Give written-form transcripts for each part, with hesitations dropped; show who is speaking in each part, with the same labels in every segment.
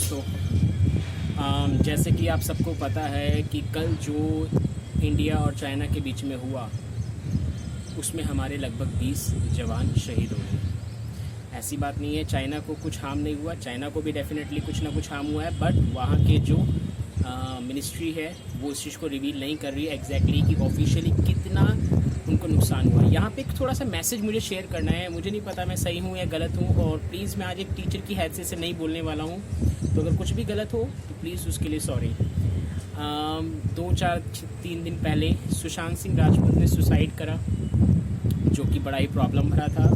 Speaker 1: दोस्तों, जैसे कि आप सबको पता है कि कल जो इंडिया और चाइना के बीच में हुआ उसमें हमारे लगभग 20 जवान शहीद हो गए। ऐसी बात नहीं है चाइना को कुछ हार्म नहीं हुआ, चाइना को भी डेफिनेटली कुछ ना कुछ हार्म हुआ है, बट वहाँ के जो मिनिस्ट्री है वो इस चीज़ को रिवील नहीं कर रही है एग्जैक्टली कि ऑफिशियली कितना उनको नुकसान हुआ। यहाँ पे एक थोड़ा सा मैसेज मुझे शेयर करना है, मुझे नहीं पता मैं सही हूँ या गलत हूँ, और प्लीज़ मैं आज एक टीचर की हैसियत से नहीं बोलने वाला हूँ, तो अगर कुछ भी गलत हो तो प्लीज़ उसके लिए सॉरी। 2-4-3 दिन पहले सुशांत सिंह राजपूत ने सुसाइड करा, जो कि बड़ा ही प्रॉब्लम भरा था।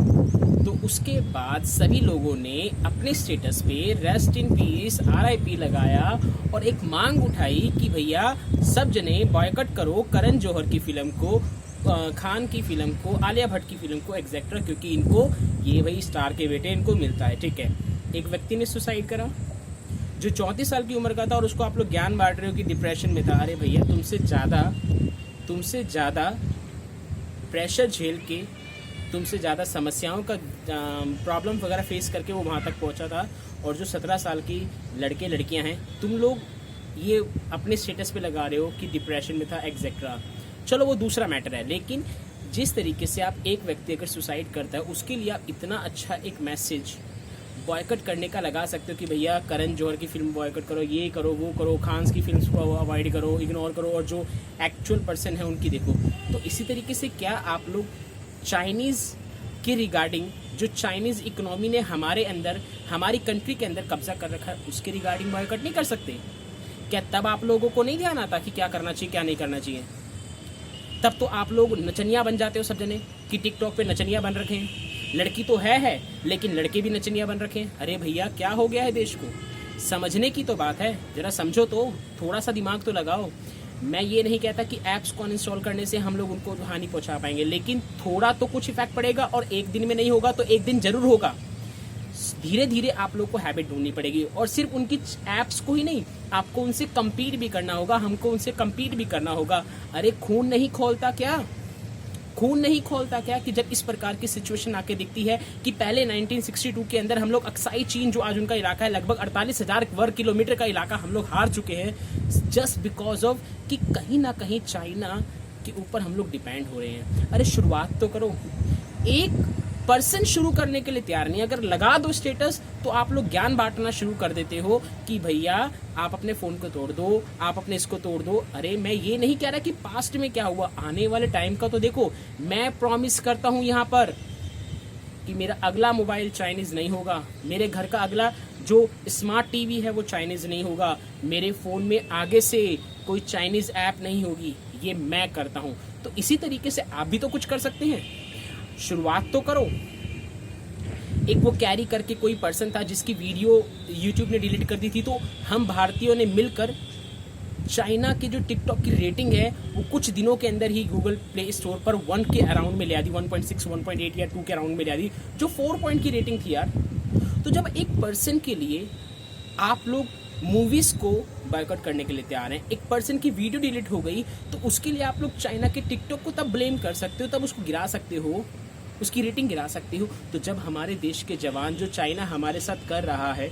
Speaker 1: तो उसके बाद सभी लोगों ने अपने स्टेटस पे रेस्ट इन पीस RIP लगाया और एक मांग उठाई कि भैया सब जने बॉयकट करो करण जौहर की फिल्म को, खान की फिल्म को, आलिया भट्ट की फिल्म को एक्सेट्रा, क्योंकि इनको ये वही स्टार के बेटे इनको मिलता है। ठीक है, एक व्यक्ति ने सुसाइड करा जो 34 साल की उम्र का था और उसको आप लोग ज्ञान बांट रहे हो कि डिप्रेशन में था। अरे भैया तुमसे ज़्यादा प्रेशर झेल के, तुमसे ज़्यादा समस्याओं का प्रॉब्लम वगैरह फेस करके वो वहाँ तक पहुँचा था, और जो 17 साल की लड़के लड़कियाँ हैं तुम लोग ये अपने स्टेटस पे लगा रहे हो कि डिप्रेशन में था एक्सेट्रा। चलो वो दूसरा मैटर है, लेकिन जिस तरीके से आप एक व्यक्ति अगर सुसाइड करता है उसके लिए आप इतना अच्छा एक मैसेज बॉयकट करने का लगा सकते हो कि भैया करण जौहर की फिल्म बॉयकट करो, ये करो, वो करो, खान्स की फिल्म्स को अवॉइड करो, इग्नोर करो, और जो एक्चुअल पर्सन है उनकी देखो। तो इसी तरीके से क्या आप लोग चाइनीज़ के रिगार्डिंग, जो चाइनीज़ इकोनॉमी ने हमारे अंदर, हमारी कंट्री के अंदर कब्जा कर रखा है, उसके रिगार्डिंग बॉयकट नहीं कर सकते क्या? तब आप लोगों को नहीं ध्यान आता कि क्या करना चाहिए क्या नहीं करना चाहिए? तब तो आप लोग नचनिया बन जाते हो सब जने कि टिकटॉक पे नचनिया बन रखे हैं। लड़की तो है लेकिन लड़के भी नचनिया बन रखे हैं। अरे भैया क्या हो गया है देश को? समझने की तो बात है, जरा समझो तो, थोड़ा सा दिमाग तो लगाओ। मैं ये नहीं कहता कि ऐप्स को अनइंस्टॉल करने से हम लोग उनको हानि पहुंचा पाएंगे, लेकिन थोड़ा तो कुछ इफेक्ट पड़ेगा, और एक दिन में नहीं होगा तो एक दिन जरूर होगा। धीरे धीरे आप लोग को हैबिट ढूंढनी पड़ेगी, और सिर्फ उनकी ऐप्स को ही नहीं, आपको उनसे कम्पीट भी करना होगा, हमको उनसे कम्पीट भी करना होगा। अरे खून नहीं खोलता क्या कि जब इस प्रकार की सिचुएशन आके दिखती है कि पहले 1962 के अंदर हम लोग अक्साई चीन, जो आज उनका इलाका है, लगभग 48,000 वर्ग किलोमीटर का इलाका हम लोग हार चुके हैं जस्ट बिकॉज ऑफ कि कहीं ना कहीं चाइना के ऊपर हम लोग डिपेंड हो रहे हैं। अरे शुरुआत तो करो। एक पर्सन शुरू करने के लिए तैयार नहीं, अगर लगा दो स्टेटस तो आप लोग ज्ञान बांटना शुरू कर देते हो कि भैया आप अपने फोन को तोड़ दो, आप अपने इसको तोड़ दो। अरे मैं ये नहीं कह रहा कि पास्ट में क्या हुआ, आने वाले टाइम का तो देखो। मैं प्रॉमिस करता हूं यहाँ पर कि मेरा अगला मोबाइल चाइनीज नहीं होगा, मेरे घर का अगला जो स्मार्ट टीवी है वो चाइनीज नहीं होगा, मेरे फोन में आगे से कोई चाइनीज ऐप नहीं होगी, ये मैं करता हूँ। तो इसी तरीके से आप भी तो कुछ कर सकते हैं, शुरुआत तो करो। एक वो कैरी करके कोई पर्सन था जिसकी वीडियो YouTube ने डिलीट कर दी थी, तो हम भारतीयों ने मिलकर चाइना की जो टिकटॉक की रेटिंग है वो कुछ दिनों के अंदर ही गूगल प्ले स्टोर पर 1 के अराउंड में ले दी, 1.6, 1.8 या 2 के अराउंड में ले दी, जो 4 पॉइंट की रेटिंग थी यार। तो जब एक पर्सन के लिए आप लोग मूवीज को बॉयकॉट करने के लिए तैयार हैं, एक पर्सन की वीडियो डिलीट हो गई, तो उसके लिए आप लोग चाइना के टिकटॉक को तब ब्लेम कर सकते हो, तब उसको गिरा सकते हो, उसकी रेटिंग गिरा सकते हो। तो जब हमारे देश के जवान, जो चाइना हमारे साथ कर रहा है,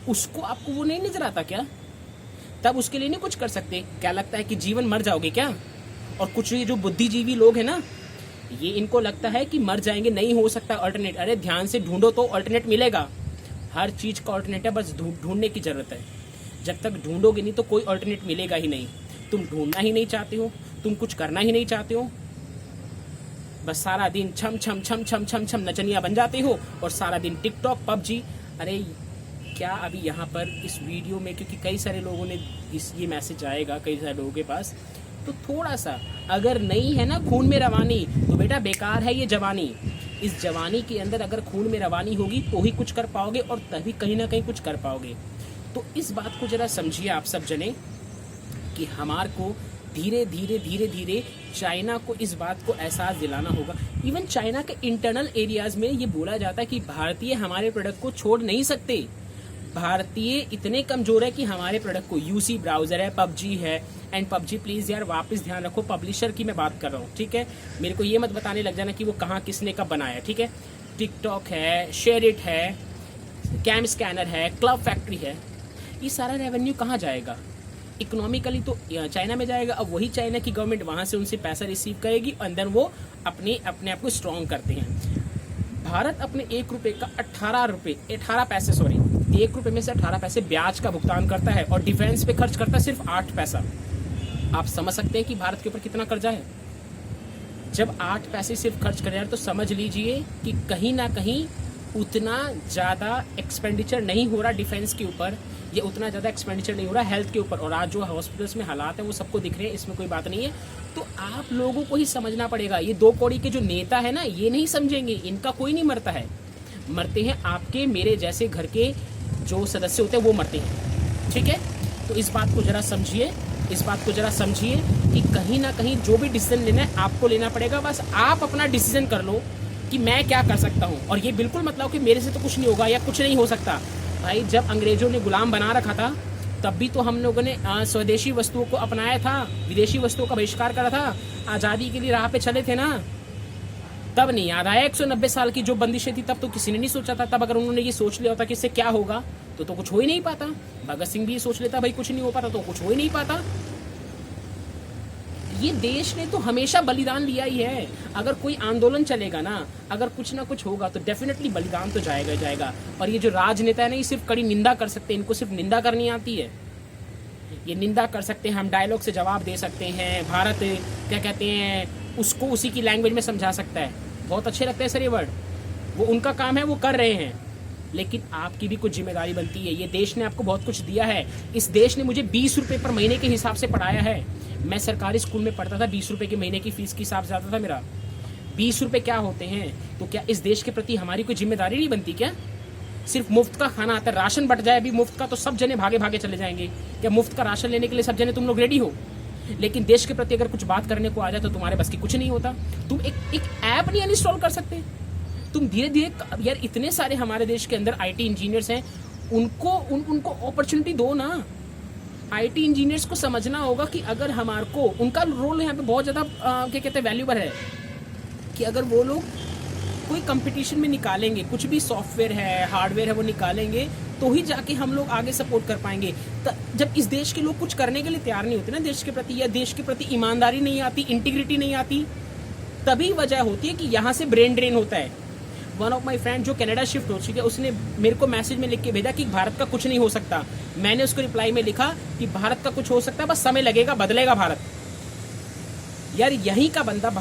Speaker 1: उसको आपको वो नहीं नजर आता क्या? तब उसके लिए नहीं कुछ कर सकते? क्या लगता है कि जीवन मर जाओगे क्या? और कुछ ये जो बुद्धिजीवी लोग हैं ना, ये इनको लगता है कि मर जाएंगे, नहीं हो सकता अल्टरनेट। अरे ध्यान से ढूंढो तो अल्टरनेट मिलेगा, हर चीज का अल्टरनेट है, बस ढूंढने की जरूरत है। जब तक ढूंढोगे नहीं तो कोई अल्टरनेट मिलेगा ही नहीं। तुम ढूंढना ही नहीं चाहते हो, तुम कुछ करना ही नहीं चाहते हो, बस सारा दिन छम छम छम छम छम छम नचनिया बन जाते हो, और सारा दिन टिकटॉक, पबजी। अरे क्या अभी यहाँ पर इस वीडियो में, क्योंकि कई सारे लोगों ने ये मैसेज आएगा कई सारे लोगों के पास, तो थोड़ा सा अगर नहीं है ना खून में रवानी, तो बेटा बेकार है ये जवानी। इस जवानी के अंदर अगर खून में रवानी होगी तो ही कुछ कर पाओगे, और तभी कहीं ना कहीं कुछ कर पाओगे। तो इस बात को जरा समझिए आप सब जने कि हमारे को धीरे धीरे चाइना को इस बात को एहसास दिलाना होगा। इवन चाइना के इंटरनल एरियाज में ये बोला जाता है कि भारतीय हमारे प्रोडक्ट को छोड़ नहीं सकते, भारतीय इतने कमजोर है कि हमारे प्रोडक्ट को, यूसी ब्राउजर है, पबजी है, एंड पबजी प्लीज यार वापस ध्यान रखो, पब्लिशर की मैं बात कर रहा हूँ, ठीक है? मेरे को ये मत बताने लग जाना कि वो कहाँ किसने कब बनाया, ठीक है? टिकटॉक है, शेयरिट है, कैम स्कैनर है, क्लब फैक्ट्री है, ये सारा रेवेन्यू कहाँ जाएगा? इकोनॉमिकली तो चाइना में जाएगा। अब वही चाइना की गवर्नमेंट वहाँ से उनसे पैसा रिसीव करेगी और देन वो अपने आप को स्ट्रॉन्ग करते हैं। भारत अपने 1 रुपये का 18 पैसे 1 रुपये में से 18 पैसे ब्याज का भुगतान करता है और डिफेंस पे खर्च करता है सिर्फ 8 पैसा। आप समझ सकते हैं कि भारत के ऊपर कितना कर्जा है। जब 8 पैसे सिर्फ खर्च कर रहे हैं तो समझ लीजिए कि कहीं ना कहीं उतना ज़्यादा एक्सपेंडिचर नहीं हो रहा डिफेंस के ऊपर, ये उतना ज़्यादा एक्सपेंडिचर नहीं हो रहा हेल्थ के ऊपर। और आज जो हॉस्पिटल्स में हालात हैं वो सबको दिख रहे हैं, इसमें कोई बात नहीं है। तो आप लोगों को ही समझना पड़ेगा। ये 2 कौड़ी के जो नेता है ना, ये नहीं समझेंगे, इनका कोई नहीं मरता है। मरते हैं आपके मेरे जैसे घर के जो सदस्य होते हैं वो मरते हैं, ठीक है। तो इस बात को ज़रा समझिए, इस बात को ज़रा समझिए कि कहीं ना कहीं जो भी डिसीजन लेना है आपको लेना पड़ेगा। बस आप अपना डिसीजन कर लो कि मैं क्या कर सकता हूँ, और ये बिल्कुल मतलब कि मेरे से तो कुछ नहीं होगा या कुछ नहीं हो सकता। भाई जब अंग्रेजों ने गुलाम बना रखा था तब भी तो हम लोगों ने स्वदेशी वस्तुओं को अपनाया था, विदेशी वस्तुओं का बहिष्कार करा था, आज़ादी के लिए राह पे चले थे ना। तब नहीं याद आया 190 साल की जो बंदिशें थी, तब तो किसी ने नहीं सोचा था। तब अगर उन्होंने ये सोच लिया होता कि इससे क्या होगा तो कुछ हो ही नहीं पाता। भगत सिंह भी ये सोच लेता भाई कुछ नहीं हो पाता तो कुछ हो ही नहीं पाता। ये देश ने तो हमेशा बलिदान लिया ही है। अगर कोई आंदोलन चलेगा ना, अगर कुछ ना कुछ होगा तो डेफिनेटली बलिदान तो जाएगा ही जाएगा। और ये जो राजनेता है ना, ये सिर्फ कड़ी निंदा कर सकते हैं, इनको सिर्फ निंदा करनी आती है। ये निंदा कर सकते हैं, हम डायलॉग से जवाब दे सकते हैं, भारत क्या कहते हैं उसको उसी की लैंग्वेज में समझा सकता है। बहुत अच्छे लगते हैं सर ये वर्ड, वो उनका काम है, वो कर रहे हैं। लेकिन आपकी भी कुछ जिम्मेदारी बनती है। ये देश ने आपको बहुत कुछ दिया है। इस देश ने मुझे 20 रुपये पर महीने के हिसाब से पढ़ाया है। मैं सरकारी स्कूल में पढ़ता था, 20 रुपये के महीने की फीस के हिसाब से आता था मेरा। 20 रुपये क्या होते हैं? तो क्या इस देश के प्रति हमारी कोई जिम्मेदारी नहीं बनती क्या? सिर्फ मुफ्त का खाना आता है, राशन बट जाए अभी मुफ्त का तो सब जने भागे भागे चले जाएंगे। क्या मुफ्त का राशन लेने के लिए सब जने तुम लोग रेडी हो? लेकिन देश के प्रति अगर कुछ बात करने को आ जाए तो तुम्हारे बस की कुछ नहीं होता। तुम एक ऐप नहीं अनइंस्टॉल कर सकते। तुम धीरे धीरे यार, इतने सारे हमारे देश के अंदर IT इंजीनियर्स हैं, उनको अपॉर्चुनिटी दो ना। IT इंजीनियर्स को समझना होगा कि अगर हमारे को उनका रोल यहाँ पे बहुत ज़्यादा क्या कहते हैं वैल्यूबल है, कि अगर वो लोग कोई कंपटीशन में निकालेंगे, कुछ भी सॉफ्टवेयर है, हार्डवेयर है, वो निकालेंगे तो ही जाके हम लोग आगे सपोर्ट कर पाएंगे। जब इस देश के लोग कुछ करने के लिए तैयार नहीं होते ना देश के प्रति, या देश के प्रति ईमानदारी नहीं आती, इंटीग्रिटी नहीं आती, तभी वजह होती है कि यहाँ से ब्रेन ड्रेन होता है। वन ऑफ माई फ्रेंड जो कनाडा शिफ्ट हो चुकी है, उसने मेरे को मैसेज में लिख के भेजा कि भारत का कुछ नहीं हो सकता। मैंने उसको रिप्लाई में लिखा कि भारत का कुछ हो सकता है, बस समय लगेगा, बदलेगा भारत। यार यहीं का बंदा